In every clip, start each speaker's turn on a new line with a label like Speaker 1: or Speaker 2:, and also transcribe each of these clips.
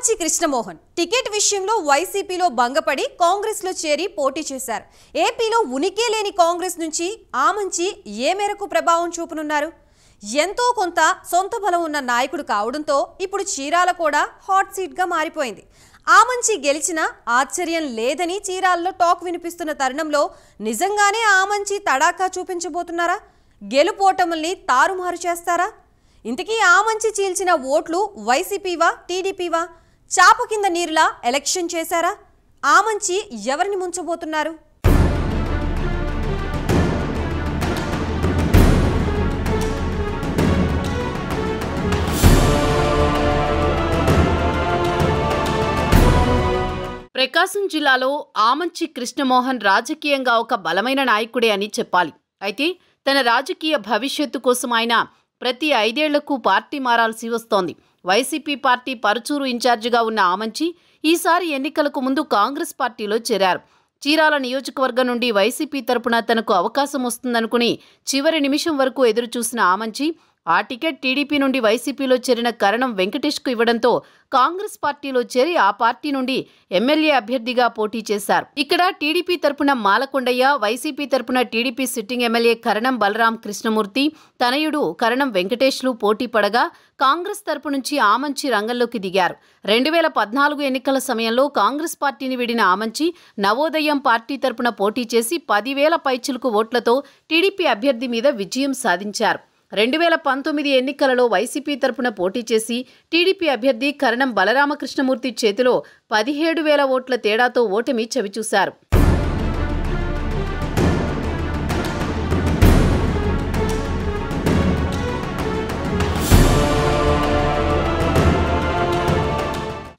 Speaker 1: Amanchi Krishnamohan ticket విషయంలో వైసీపీలో భంగపడి కాంగ్రెస్లో చేరి పోటీ చేశారు. ఏపీలో ఉనికే లేని కాంగ్రెస్ నుంచి ఆమంచి ఏ మేరకు ప్రభావం చూపనున్నారు? ఎంతో కొంత సొంత బలం ఉన్న నాయకుడు కావడంతో ఇప్పుడు చీరాల కూడా హాట్ సీట్గా మారిపోయింది. ఆమంచి గెలిచినా ఆశ్చర్యం లేదని చీరాల్లో టాక్ వినిపిస్తున్న తరుణంలో నిజంగానే ఆమంచి తడాకా చూపించబోతున్నారా? గెలుపోటముల్ని తారుమారు చేస్తారా? ఇంతకీ ఆమంచి చీల్చిన ఓట్లు వైసీపీవా టీడీపీవా? చాప కింద నీరులా ఎలక్షన్ చేశారా? ఆమంచి ఎవరిని ముంచబోతున్నారు?
Speaker 2: ప్రకాశం జిల్లాలో ఆమంచి కృష్ణమోహన్ రాజకీయంగా ఒక బలమైన నాయకుడే అని చెప్పాలి. అయితే తన రాజకీయ భవిష్యత్తు కోసం ఆయన ప్రతి 5 ఏళ్లకు పార్టీ మారాల్సి వస్తోంది. వైసీపీ పార్టీ పరుచూరు ఇన్ఛార్జిగా ఉన్న ఆమంచి ఈసారి ఎన్నికలకు ముందు కాంగ్రెస్ పార్టీలో చేరారు. చీరాల నియోజకవర్గం నుండి వైసీపీ తరపున తనకు అవకాశం వస్తుందనుకుని చివరి నిమిషం వరకు ఎదురుచూసిన ఆమంచి ఆ టికెట్ టీడీపీ నుండి వైసీపీలో చేరిన కరణం వెంకటేష్కు ఇవ్వడంతో కాంగ్రెస్ పార్టీలో చేరి ఆ పార్టీ నుండి ఎమ్మెల్యే అభ్యర్థిగా పోటీ చేశారు. ఇక్కడ టీడీపీ తరపున మాలకొండయ్య, వైసీపీ తరపున TDP sitting MLA Karanam Balaram Krishnamurthy, తనయుడు కరణం వెంకటేష్లు పోటీ పడగా కాంగ్రెస్ తరపు నుంచి ఆమంచి రంగంలోకి దిగారు. 2014 ఎన్నికల సమయంలో కాంగ్రెస్ పార్టీని వీడిన ఆమంచి నవోదయం పార్టీ తరపున పోటీ చేసి 10,000 పైచిలుకు ఓట్లతో టీడీపీ అభ్యర్థి మీద విజయం సాధించారు. 2019 ఎన్నికలలో వైసీపీ తరపున పోటీ చేసి టీడీపీ అభ్యర్థి కరణం బలరామకృష్ణమూర్తి చేతిలో 17,000 ఓట్ల తేడాతో ఓటమి చవిచూశారు.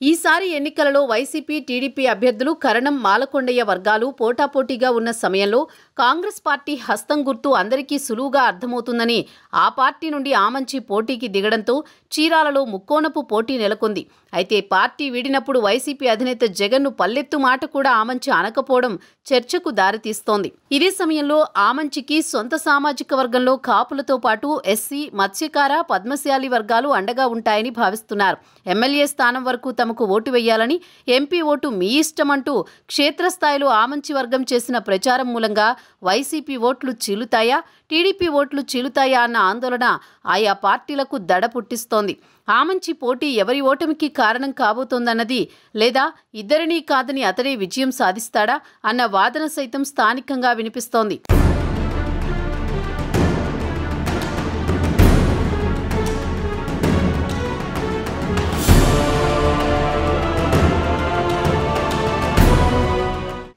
Speaker 2: ఈసారి ఎన్నికలలో వైసీపీ టీడీపీ అభ్యర్థులు కరణం మాలకొండయ్య వర్గాలు పోటాపోటీగా ఉన్న సమయంలో కాంగ్రెస్ పార్టీ హస్తం గుర్తు అందరికీ సులువుగా అర్థమవుతుందని ఆ పార్టీ నుండి ఆమంచి పోటీకి దిగడంతో చీరాలలో ముక్కోనపు పోటీ నెలకొంది. అయితే పార్టీ వీడినప్పుడు వైసీపీ అధినేత జగన్ను పల్లెత్తు మాట కూడా ఆమంచి అనకపోవడం చర్చకు దారితీస్తోంది. ఇదే సమయంలో ఆమంచికి సొంత సామాజిక వర్గంలో కాపులతో పాటు ఎస్సీ, మత్స్యకార, పద్మశాలి వర్గాలు అండగా ఉంటాయని భావిస్తున్నారు. ఎమ్మెల్యే స్థానం వరకు తమకు ఓటు వేయాలని, ఎంపీ ఓటు మీ ఇష్టమంటూ క్షేత్రస్థాయిలో ఆమంచి వర్గం చేసిన ప్రచారం మూలంగా వైసీపీ ఓట్లు చీలుతాయా, టీడీపీ ఓట్లు చీలుతాయా అన్న ఆందోళన ఆయా పార్టీలకు దడ పుట్టిస్తోంది. ఆమంచి పోటీ ఎవరి ఓటమికి కారణం కాబోతోందన్నది, లేదా ఇద్దరినీ కాదని అతడే విజయం సాధిస్తాడా అన్న వాదన సైతం స్థానికంగా వినిపిస్తోంది.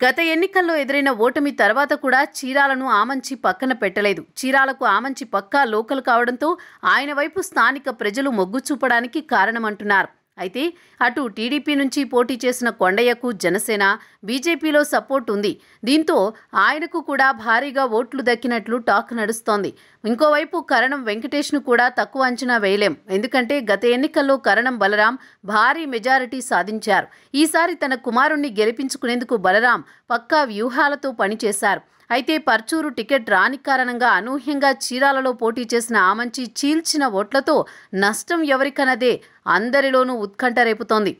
Speaker 2: గత ఎన్నికల్లో ఎదురైన ఓటమి తర్వాత కూడా చీరాలను ఆమంచి పక్కన పెట్టలేదు. చీరాలకు ఆమంచి పక్కా లోకల్ కావడంతో ఆయన వైపు స్థానిక ప్రజలు మొగ్గు చూపడానికి కారణమంటున్నారు. అయితే అటు టీడీపీ నుంచి పోటీ చేసిన కొండయ్యకు జనసేన, బీజేపీలో సపోర్ట్ ఉంది. దీంతో ఆయనకు కూడా భారీగా ఓట్లు దక్కినట్లు టాక్ నడుస్తోంది. ఇంకోవైపు కరణం వెంకటేష్ను కూడా తక్కువ అంచనా వేయలేం. ఎందుకంటే గత ఎన్నికల్లో కరణం బలరాం భారీ మెజారిటీ సాధించారు. ఈసారి తన కుమారుణ్ణి గెలిపించుకునేందుకు బలరాం పక్కా వ్యూహాలతో పనిచేశారు. అయితే పర్చూరు టికెట్ రాని కారణంగా అనూహ్యంగా చీరాలలో పోటీ చేసిన ఆమంచి చీల్చిన ఓట్లతో నష్టం ఎవరికన్నదే అందరిలోనూ ఉత్కంఠ రేపుతోంది.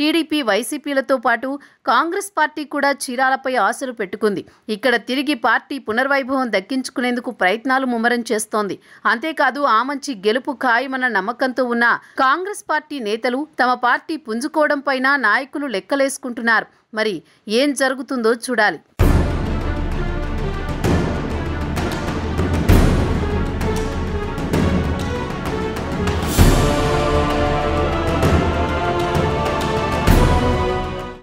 Speaker 2: టీడీపీ, వైసీపీలతో పాటు కాంగ్రెస్ పార్టీ కూడా చీరాలపై ఆశలు పెట్టుకుంది. ఇక్కడ తిరిగి పార్టీ పునర్వైభవం దక్కించుకునేందుకు ప్రయత్నాలు ముమ్మరం చేస్తోంది. అంతేకాదు ఆమంచి గెలుపు ఖాయమన్న నమ్మకంతో ఉన్న కాంగ్రెస్ పార్టీ నేతలు తమ పార్టీ పుంజుకోవడంపైన నాయకులు లెక్కలేసుకుంటున్నారు. మరి ఏం జరుగుతుందో చూడాలి.